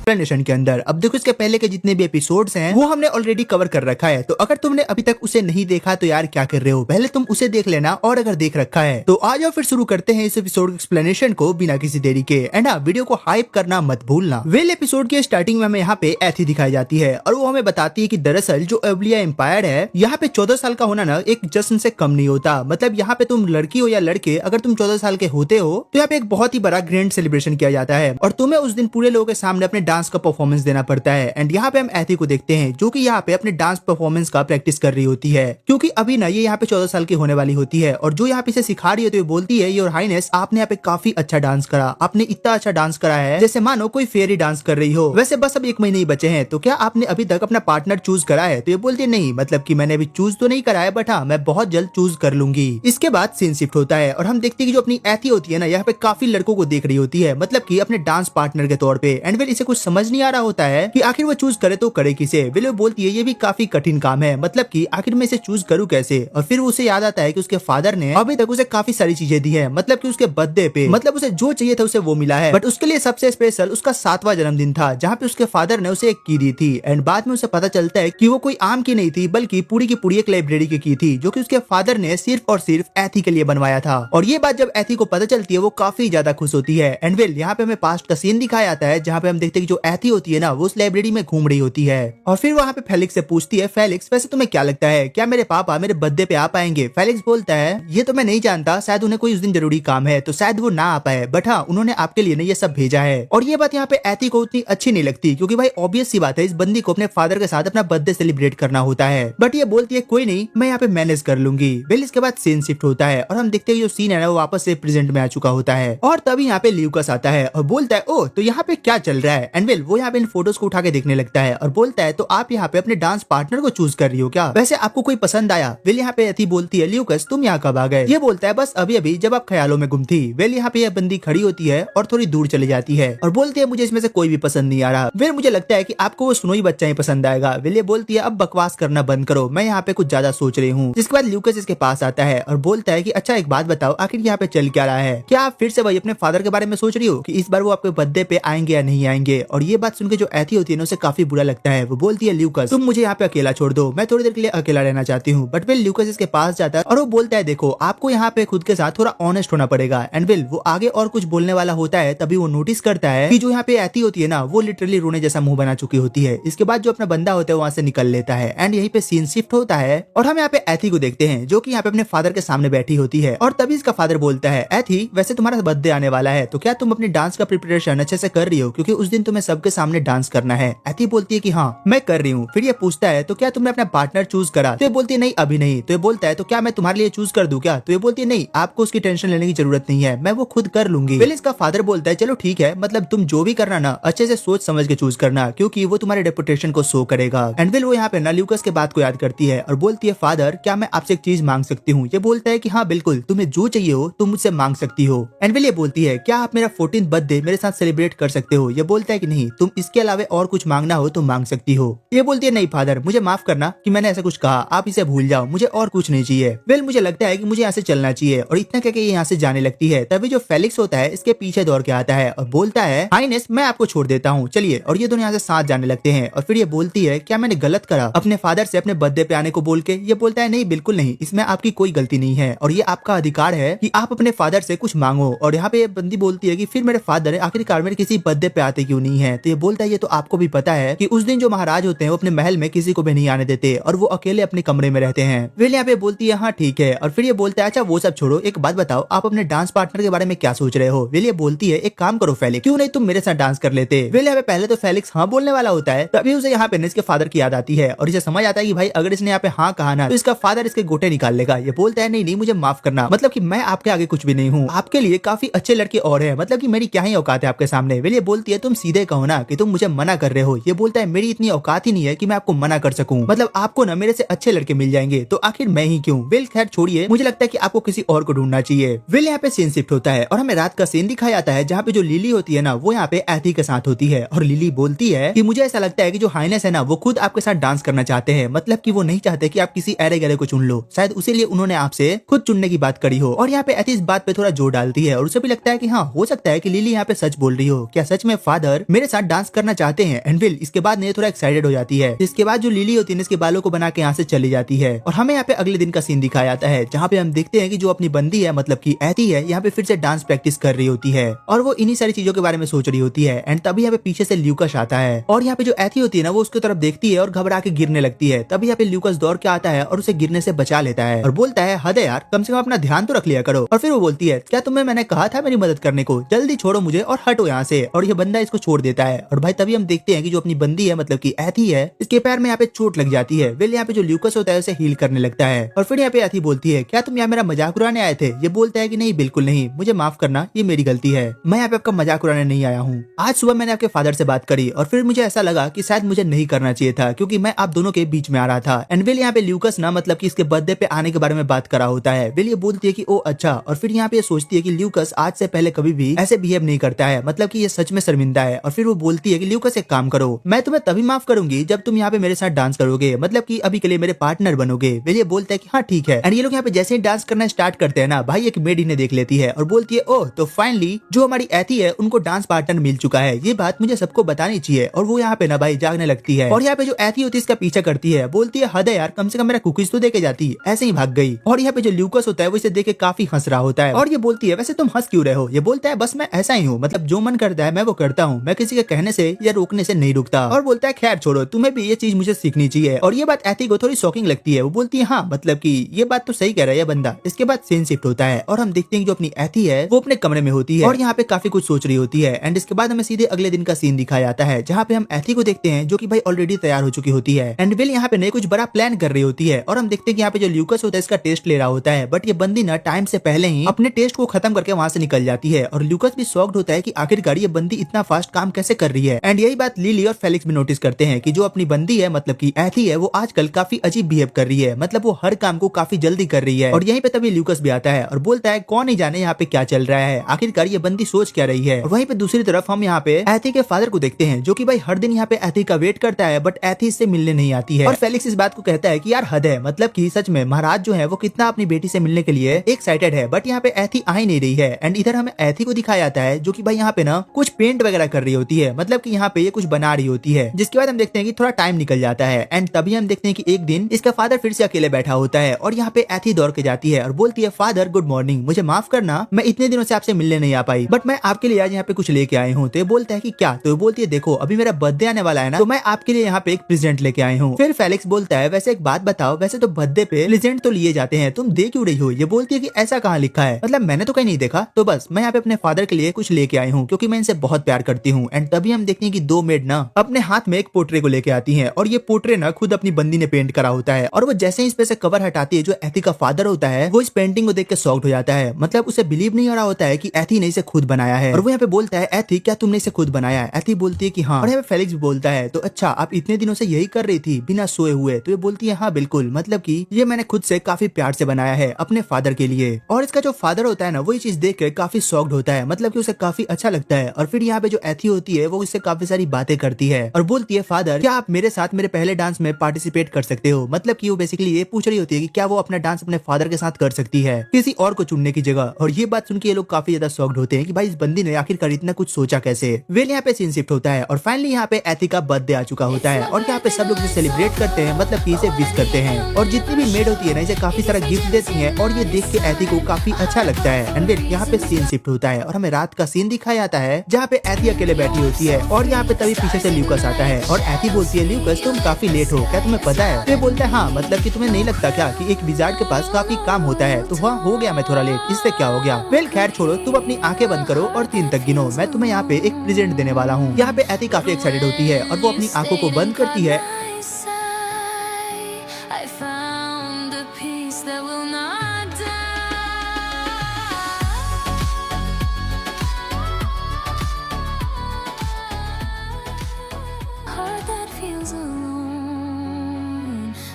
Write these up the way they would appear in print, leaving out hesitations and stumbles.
Explanation के अंदर। अब देखो इसके पहले के जितने भी एपिसोड्स हैं वो हमने ऑलरेडी कवर कर रखा है, तो अगर तुमने अभी तक उसे नहीं देखा तो यार क्या कर रहे हो, पहले तुम उसे देख लेना, और अगर देख रखा है तो आ जाओ फिर शुरू करते हैं इस एपिसोड एक्सप्लेनेशन को बिना किसी देरी के। एंड वीडियो को हाइप करना मत भूलना। वेल एपिसोड के स्टार्टिंग में हमें यहाँ पे एथी दिखाई जाती है और वो हमें बताती है कि दरअसल जो एवलिया एम्पायर है यहाँ पे 14 साल का होना ना एक जश्न से कम नहीं होता। मतलब यहाँ पे तुम लड़की हो या लड़के, अगर तुम 14 साल के होते हो तो यहाँ पे एक बहुत ही बड़ा ग्रैंड सेलिब्रेशन किया जाता है और तुम्हें उस दिन पूरे लोगों के सामने अपने डांस का परफॉर्मेंस देना पड़ता है। एंड यहाँ पे हम एथी को देखते हैं जो कि यहाँ पे अपने डांस परफॉर्मेंस का प्रैक्टिस कर रही होती है, क्योंकि अभी ना ये यहाँ पे 14 साल की होने वाली होती है। और जो यहाँ पे इसे सिखा रही होती है बोलती है योर हाइनेस आपने यहाँ पे काफी अच्छा डांस करा, आपने इतना अच्छा डांस करा है जैसे मानो कोई फेरी डांस कर रही हो। वैसे बस अब 1 महीने ही बचे हैं, तो क्या आपने अभी तक अपना पार्टनर चूज करा है? तो ये बोलती है नहीं, मतलब कि मैंने अभी चूज तो नहीं करा है, बट हाँ मैं बहुत जल्द चूज कर लूंगी। इसके बाद सीन शिफ्ट होता है और हम देखते हैं कि जो अपनी एथी होती है ना यहाँ पे काफी लड़कों को देख रही होती है, मतलब कि अपने डांस पार्टनर के तौर पे। एंड फिर इसे कुछ समझ नहीं आ रहा होता है कि आखिर वो चूज करे तो करे किसे। वो बोलती है ये भी काफी कठिन काम है, मतलब कि आखिर मैं इसे चूज करूँ कैसे। और फिर उसे याद आता है कि उसके फादर ने अभी तक उसे काफी सारी चीजें दी है, मतलब कि उसके बर्थडे पे मतलब उसे जो चाहिए था उसे वो मिला है, बट उसके लिए सबसे स्पेशल उसका 7वां जन्मदिन था जहाँ पे उसके फादर ने उसे एक की दी थी। एंड बाद में उसे पता चलता है कि वो कोई आम की नहीं थी बल्कि पूरी की पूरी एक लाइब्रेरी की थी, जो कि उसके फादर ने सिर्फ और सिर्फ एथी के लिए बनवाया था। और ये बात जब एथी को पता चलती है वो काफी ज्यादा खुश होती है। एंड वेल यहाँ पे हमें पास्ट का सीन दिखाया जाता है जहाँ पे हम देखते हैं कि जो एथी होती है ना वो उस लाइब्रेरी में घूम रही होती है और फिर वहाँ पे फेलिक्स से पूछती है फेलिक्स वैसे तुम्हें क्या लगता है क्या मेरे पापा मेरे बर्थडे पे आ पाएंगे? फेलिक्स बोलता है ये तो मैं नहीं जानता, शायद उन्हें कोई उस दिन जरूरी काम है तो शायद वो ना आ पाए, बट हाँ उन्होंने आपके लिए ये सब भेजा है। और ये बात यहाँ पे एथी को उतनी अच्छी नहीं लगती क्योंकि भाई ऑब्वियस सी बात है इस बंदी को अपने फादर के साथ अपना बर्थडे सेलिब्रेट करना होता है, बट ये बोलती है कोई नहीं मैं यहाँ पे मैनेज कर लूंगी। वेल इसके बाद सीन शिफ्ट होता है और हम देखते हैं जो सीन है ना वो वापस से प्रेजेंट में आ चुका होता है और तभी यहाँ पे ल्यूकस आता है और बोलता है ओ तो यहाँ पे क्या चल रहा है। एंड वेल वो यहाँ पे इन फोटोज को उठा के देखने लगता है और बोलता है तो आप यहाँ पे अपने डांस पार्टनर को चूज कर रही हो क्या? वैसे आपको कोई पसंद आया? वेल यहाँ पे एथी बोलती है ल्यूकस तुम यहाँ कब आ गए? ये बोलता है बस अभी अभी जब आप ख्यालों में गुम थी। वेल यहाँ पे यह बंदी खड़ी होती है और थोड़ी दूर चली जाती है और बोलती है मुझे इसमें से कोई भी पसंद नहीं आ रहा। वेल मुझे लगता है कि आपको वो सुनोई बच्चा ही पसंद आएगा। वेल ये बोलती है अब बकवास करना बंद करो, मैं यहाँ पे कुछ ज्यादा सोच रही हूँ। जिसके बाद ल्यूकस इसके पास आता है और बोलता है कि अच्छा एक बात बताओ आखिर यहाँ पे चल क्या रहा है? क्या आप फिर से वही अपने फादर के बारे में सोच रही हो कि इस बार वो आपके बर्थडे पे आएंगे या नहीं आएंगे? और ये बात सुनकर जो एथी होती है उसे काफी बुरा लगता है। वो बोलती है ल्यूकस तुम मुझे यहाँ पे अकेला छोड़ दो, मैं थोड़ी देर के लिए अकेला रहना चाहती हूँ। बट वेल ल्यूकस इसके पास जाता है और वो बोलता है देखो आपको यहाँ पे खुद के साथ थोड़ा ऑनेस्ट होना पड़ेगा। एंड वेल वो आगे और कुछ बोलने वाला होता है तभी वो नोटिस करता है कि जो यहाँ पे एथी होती है ना वो लिटरली रोने जैसा मुंह बना चुकी होती है। इसके बाद जो अपना बंदा होता है वहाँ से निकल लेता है एंड यहीं पे सीन शिफ्ट होता है और हम यहाँ पे एथी को देखते हैं जो कि यहाँ पे अपने फादर के सामने बैठी होती है और तभी इसका फादर बोलता है एथी वैसे तुम्हारा बर्थडे आने वाला है तो क्या तुम अपनी डांस का प्रिपरेशन अच्छे से कर रही हो क्योंकि उस दिन तुम्हें सबके सामने डांस करना है? एथी बोलती है कि हाँ मैं कर रही हूँ। फिर ये पूछता है तो क्या तुमने अपना पार्टनर चूज करा? तो ये बोलती है नहीं अभी नहीं। तो ये बोलता है तो क्या मैं तुम्हारे लिए चूज कर दूं क्या? तो ये बोलती है नहीं आपको उसकी टेंशन लेने की जरूरत नहीं है, मैं वो खुद कर लूंगी। पहले इसका फादर बोलता है चलो ठीक है, मतलब तुम जो भी करना ना अच्छे से सोच समझ के चूज करना क्योंकि वो तुम्हारे रेपुटेशन को शो करेगा। एंड फिर वो यहाँ पे ना ल्यूकस के बात को याद करती है और बोलती है फादर क्या मैं आपसे एक चीज मांग सकती हूँ? ये बोलता है कि हाँ बिल्कुल तुम्हें जो चाहिए हो तुम मुझसे मांग सकती हो। एंड फिर ये बोलती है क्या आप मेरा 14th बर्थडे मेरे साथ सेलिब्रेट कर सकते हो? ये बोलता है कि नहीं तुम इसके अलावा और कुछ मांगना हो तो मांग सकती हो। ये बोलती है नहीं फादर मुझे माफ करना कि मैंने ऐसा कुछ कहा, आप इसे भूल जाओ, मुझे और कुछ नहीं चाहिए। वेल मुझे लगता है कि मुझे यहाँ से चलना चाहिए। और इतना कहकर ये यहाँ से जाने लगती है तभी जो फेलिक्स होता है इसके पीछे दौड़ के आता है और बोलता है हाइनेस मैं आपको छोड़ देता हूँ चलिए। और ये दोनों यहाँ से साथ जाने लगते हैं और फिर ये बोलती है क्या मैंने गलत करा अपने फादर से अपने बर्थडे पे आने को बोल के? ये बोलता है नहीं बिल्कुल नहीं, इसमें आपकी कोई गलती नहीं है और ये आपका अधिकार है कि आप अपने फादर से कुछ मांगो। और यहाँ पे बंदी बोलती है कि फिर मेरे फादर आखिरकार मेरे किसी बर्थडे पे आते क्यों नहीं है? तो ये बोलता है ये तो आपको भी पता है कि उस दिन जो महाराज होते हैं वो अपने महल में किसी को भी नहीं आने देते और वो अकेले अपने कमरे में रहते हैं। वेल यहाँ पे बोलती है हाँ ठीक है। और फिर ये बोलता है अच्छा वो सब छोड़ो, एक बात बताओ आप अपने डांस पार्टनर के बारे में क्या सोच रहे हो? वेल ये बोलती है एक काम करो फेलिक्स क्यों नहीं तुम मेरे साथ डांस कर लेते? वेल यहाँ पे पहले तो फेलिक्स हाँ बोलने वाला होता है तभी उसे यहाँ पे इसके फादर की याद आती है और इसे समझ आता है कि भाई अगर इसने यहाँ पे हाँ कहा ना तो इसका फादर इसके गोटे निकाल लेगा। ये बोलता है नहीं नहीं मुझे माफ करना, मतलब कि मैं आपके आगे कुछ भी नहीं हूँ, आपके लिए काफी अच्छे लड़के और है, मतलब कि मेरी क्या ही औकात है आपके सामने। वेल ये बोलती है तुम सीधे कहो ना कि तुम मुझे मना कर रहे हो। ये बोलता है मेरी इतनी औकात ही नहीं है कि मैं आपको मना कर सकूं, मतलब आपको ना मेरे से अच्छे लड़के मिल जाएंगे तो आखिर मैं ही क्यों? वेल खैर छोड़िए, मुझे लगता है कि आपको किसी और को ढूंढना चाहिए। वेल यहाँ पे सीन शिफ्ट होता है और हमें रात का सीन दिखाया जाता है जहाँ पे जो लिली होती है ना वो यहाँ पे एथी के साथ होती है और लिली बोलती है कि मुझे ऐसा लगता है कि जो हाइनेस है ना वो खुद आपके साथ डांस करना चाहते हैं, मतलब कि वो नहीं चाहते कि आप किसी अरे गरे को चुन लो, शायद उसीलिए उन्होंने आपसे खुद चुनने की बात करी हो। और यहाँ पे एथी इस बात पे थोड़ा जोर डालती है और उसे भी लगता है कि हाँ हो सकता है कि लिली यहाँ पे सच बोल रही हो, क्या सच में फादर मेरे साथ डांस करना चाहते हैं। एंड विल इसके बाद ने थोड़ा एक्साइटेड हो जाती है। इसके बाद जो लिली होती है इसके बालों को बना के यहाँ से चली जाती है और हमें यहाँ पे अगले दिन का सीन दिखाया जाता है जहाँ पे हम देखते हैं कि जो अपनी बंदी है मतलब की एथी है यहाँ पे फिर से डांस प्रैक्टिस कर रही होती है और वो इन्हीं सारी चीजों के बारे में सोच रही होती है। एंड तभी यहाँ पे पीछे से ल्यूकस आता है और यहाँ पे जो एथी होती है ना वो उसकी तरफ देखती है और घबरा के गिरने लगती है। तभी यहाँ पे ल्यूकस दौड़ के आता है और उसे गिरने से बचा लेता है और बोलता है हद है यार, कम से कम अपना ध्यान तो रख लिया करो। और फिर वो बोलती है क्या तुम्हें मैंने कहा था मेरी मदद करने को, जल्दी छोड़ो मुझे और हटो यहाँ से। और ये बंदा इसको छोड़ देता है और भाई तभी हम देखते हैं कि जो अपनी बंदी है मतलब की एथी है इसके पैर में यहाँ पे चोट लग जाती है। वेल यहाँ पे जो ल्यूकस होता है उसे हील करने लगता है और फिर यहाँ पे एथी बोलती है क्या तुम यहाँ मेरा मजाक उड़ाने आए थे। ये बोलता है कि नहीं बिल्कुल नहीं, मुझे माफ करना, ये मेरी गलती है, मैं यहाँ पे आपका मजाक उड़ाने नहीं आया हूँ। आज सुबह मैंने आपके फादर से बात करी और फिर मुझे ऐसा लगा कि शायद मुझे नहीं करना चाहिए था क्योंकि मैं आप दोनों के बीच में आ रहा था। एंड विल यहाँ पे ल्यूकस ना मतलब कि इसके बर्थडे पे आने के बारे में बात करा होता है। विल ये बोलती है कि ओ अच्छा, और फिर यहाँ पे ये सोचती है कि ल्यूकस आज से पहले कभी भी ऐसे बिहेव नहीं करता है, मतलब कि ये सच में शर्मिंदा है। और फिर वो बोलती है कि ल्यूकस एक काम करो, मैं तुम्हें तभी माफ करूंगी जब तुम यहाँ पे मेरे साथ डांस करोगे, मतलब कि अभी के लिए मेरे पार्टनर बनोगे। विल ये बोलता है कि हाँ ठीक है। एंड ये लोग यहाँ पे जैसे ही डांस करना स्टार्ट करते हैं ना भाई एक मेड इन्हें देख लेती है और बोलती है ओह तो फाइनली जो हमारी एथी है उनको डांस पार्टनर मिल चुका है, ये बात मुझे सबको बतानी चाहिए। और वो यहाँ पे ना भाई जागने लगती है और यहाँ पे जो एथी होती है इसका पीछा करती है, बोलती है हद है यार, कम से कम मेरा कुकीज तो देके जाती, ऐसे ही भाग गई। और यहाँ पे जो ल्यूकस होता है वो इसे देख के काफी हंस रहा होता है और ये बोलती है वैसे तुम हंस क्यों रहे हो। ये बोलता है बस मैं ऐसा ही हूँ, मतलब जो मन करता है मैं वो करता हूँ, मैं किसी के कहने से या रोकने से नहीं रुकता। और बोलता है खैर छोड़ो, तुम्हें भी ये चीज मुझे सीखनी चाहिए। और ये बात एथी को थोड़ी शॉकिंग लगती है। वो बोलती है हाँ मतलब कि ये बात तो सही कह रहा है ये बंदा। इसके बाद सीन शिफ्ट होता है और हम देखते हैं जो अपनी एथी है वो अपने कमरे में होती है और यहाँ पे काफी कुछ सोच रही होती है। एंड इसके बाद हमें सीधे अगले दिन का सीन दिखाया जाता है जहाँ पे हम एथी को देखते हैं जो कि भाई ऑलरेडी तैयार हो चुकी होती है। एंड विल यहाँ पे नए कुछ बड़ा प्लान कर रही होती है और हम देखते हैं कि यहाँ पे जो ल्यूकस होता है इसका टेस्ट ले रहा होता है, बट ये बंदी ना टाइम से पहले ही अपने टेस्ट को खत्म करके वहाँ से निकल जाती है। और ल्यूकस भी शॉक्ड होता है कि आखिरकार ये बंदी इतना फास्ट काम कैसे कर रही है। एंड यही बात लिली और फेलिक्स भी नोटिस करते हैं कि जो अपनी बंदी है मतलब की एथी है वो आजकल काफी अजीब बिहेव कर रही है, मतलब वो हर काम को काफी जल्दी कर रही है। और यहीं पे तभी ल्यूकस भी आता है और बोलता है कौन नहीं जाने यहाँ पे क्या चल रहा है, आखिरकार ये बंदी सोच क्या रही है। और वहीं पे दूसरी तरफ हम यहाँ पे एथी के फादर को देखते हैं जो कि भाई हर दिन यहाँ पे एथी का वेट करता है बट एथी इससे मिलने नहीं आती है। और फेलिक्स इस बात को कहता है कि यार हद है, मतलब कि सच में महाराज जो है वो कितना अपनी बेटी से मिलने के लिए एक्साइटेड है, बट यहाँ पे एथी आ ही नहीं रही है। एंड इधर हमें एथी को दिखाया जाता है जो कि भाई यहाँ पे ना कुछ पेंट वगैरह कर रही होती है, मतलब कि यहाँ पे ये कुछ बना रही होती है। जिसके बाद हम देखते हैं कि थोड़ा टाइम निकल जाता है एंड तभी हम देखते हैं कि एक दिन इसका फादर फिर से अकेले बैठा होता है और यहाँ पे एथी दौड़ के जाती है और बोलती है फादर गुड मॉर्निंग, मुझे माफ करना मैं इतने दिनों से आपसे मिलने नहीं आ पाई, बट मैं आपके लिए आज यहाँ पे कुछ लेके आई हूँ। तो ये बोलता है कि क्या, तो बोलती है देखो अभी मेरा बर्थडे आने वाला है ना, तो मैं आपके लिए यहाँ पे एक प्रेजेंट लेके आई हूँ। फिर फेलिक्स बोलता है वैसे एक बात बताओ, वैसे तो बर्थडे पे प्रेजेंट तो लिए जाते हैं, तुम दे क्यों रही हो। ये बोलती है कि ऐसा कहाँ लिखा है, मतलब मैंने तो कहीं नहीं देखा, तो बस मैं यहाँ पे अपने फादर के लिए कुछ लेके आई हूँ क्योंकि मैं इनसे बहुत प्यार करती हूँ। एंड तभी हम देखते हैं कि दो मेड ना अपने हाथ में एक पोर्ट्रे को लेके आती है और ये पोर्ट्रे ना खुद अपनी बंदी ने पेंट करा होता है। और वो जैसे ही इस पे से कवर हटाती है जो एथी का फादर होता है वो इस पेंटिंग को देख के शॉक्ड हो जाता है, मतलब उसे बिलीव नहीं हो रहा होता है कि एथी ने इसे खुद बनाया है। और वो यहाँ पे बोलता है एथी क्या तुमने इसे खुद बनाया है। एथी बोलती है कि हाँ। और यहाँ पे फेलिक्स भी बोलता है तो अच्छा आप इतने दिनों से यही कर रही थी बिना सोए हुए। तो ये बोलती है हाँ बिल्कुल, मतलब कि ये मैंने खुद से काफी प्यार से बनाया है अपने फादर के लिए। और इसका जो फादर होता है ना वो ये चीज देख कर काफी शॉक्ड होता है, मतलब कि उसे काफी अच्छा लगता है। और फिर यहाँ पे जो एथी होती है वो इससे काफी सारी बातें करती है और बोलती है फादर क्या आप मेरे साथ मेरे पहले डांस में पार्टिसिपेट कर सकते हो, मतलब कि वो बेसिकली ये पूछ रही होती है कि क्या वो अपना डांस अपने फादर के साथ कर सकती है किसी और को चुनने की जगह। और ये बात सुन के ये लोग काफी ज्यादा शॉक्ड होते हैं कि भाई इस बंदी ने आखिरकार इतना कुछ सोचा कैसे। वेल यहाँ पे सीन शिफ्ट होता है और फाइनली यहाँ पे एथी का बर्थडे आ चुका होता है और यहाँ पे सब लोग इसे सेलिब्रेट करते हैं, मतलब कि इसे विश करते हैं। और जितनी भी मेड होती है ना इसे काफी सारा गिफ्ट देती है और ये देख के एथी को काफी अच्छा लगता है। एंड वेल यहाँ पे सीन शिफ्ट होता है और हमें रात का सीन दिखाया जाता है जहाँ पे एथी अकेले बैठी होती है और यहाँ पे तभी पीछे से ल्यूकस आता है और एथी बोलती है ल्यूकस तुम काफी लेट हो, क्या तुम्हें पता है। तो ये बोलता है हाँ, मतलब कि तुम्हें नहीं लगता क्या कि एक विजार्ड के पास काफी काम होता है। तो हाँ हो गया मैं थोड़ा लेट, इससे क्या हो गया। वेल खैर छोड़ो, तुम अपनी आंखें बंद करो और 3 तक गिनो, मैं तुम्हें यहाँ पे एक प्रेजेंट देने वाला हूँ। यहाँ पे एथी काफी एक्साइटेड होती है और वो अपनी आंखों को बंद करती है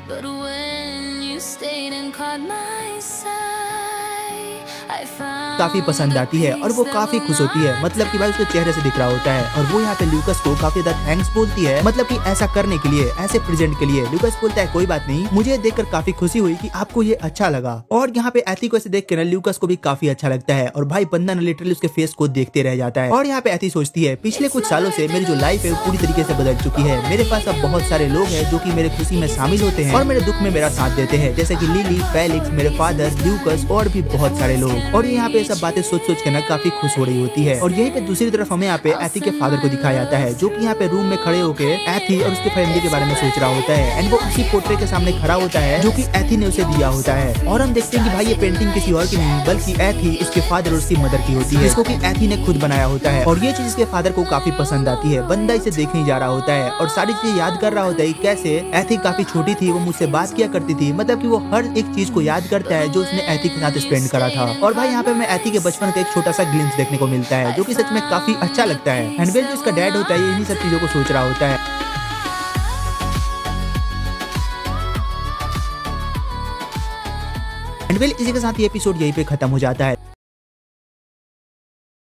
But when you stayed and caught my side, I found काफी पसंद आती है और वो काफी खुश होती है, मतलब कि भाई उसके चेहरे से दिख रहा होता है। और वो यहाँ पे ल्यूकस को काफी ज्यादा थैंक्स बोलती है, मतलब कि ऐसा करने के लिए, ऐसे प्रेजेंट के लिए। ल्यूकस बोलता है कोई बात नहीं, मुझे देखकर काफी खुशी हुई कि आपको ये अच्छा लगा। और यहाँ पे एथी को ऐसे देख कर ल्यूकस को भी काफी अच्छा लगता है और भाई बंदा लिटरली उसके फेस को देखते रह जाता है। और यहाँ पे एथी सोचती है पिछले कुछ सालों से मेरी जो लाइफ है वो पूरी तरीके से बदल चुकी है। मेरे पास अब बहुत सारे लोग हैं जो कि मेरे खुशी में शामिल होते हैं और मेरे दुख में मेरा साथ देते हैं, जैसे कि लिली, फेलिक्स, मेरे फादर, ल्यूकस और भी बहुत सारे लोग। और यहाँ पे सब बातें सोच सोच के ना काफी खुश हो रही होती है। और यहीं पे दूसरी तरफ हमें यहाँ पे एथी के फादर को दिखाया जाता है, जो कि यहाँ पे रूम में खड़े होकर एथी और उसके फैमिली के बारे में सोच रहा होता है। एंड वो उसी पोर्ट्रेट के सामने खड़ा होता है जो कि एथी ने उसे दिया होता है। और हम देखते हैं कि भाई ये पेंटिंग किसी और की नहीं बल्कि एथी, उसके फादर और उसकी मदर की होती है, जिसको कि एथी ने खुद बनाया होता है। और ये चीज इसके फादर को काफी पसंद आती है। बंदा इसे देखने जा रहा होता है और सारी चीजें याद कर रहा होता है। कैसे एथी काफी छोटी थी, वो मुझसे बात किया करती थी, मतलब कि वो हर एक चीज को याद करता है जो उसने एथी के साथ स्पेंड करा था। और भाई यहाँ पे हमें एथी के बचपन का एक छोटा सा ग्लिम्स देखने को मिलता है, जो कि सच में काफी अच्छा लगता है। एंड वेल जो इसका डैड होता है इन्हीं सब चीजों को सोच रहा होता है। एंड वेल इसी के साथ ये एपिसोड यहीं पे खत्म हो जाता है।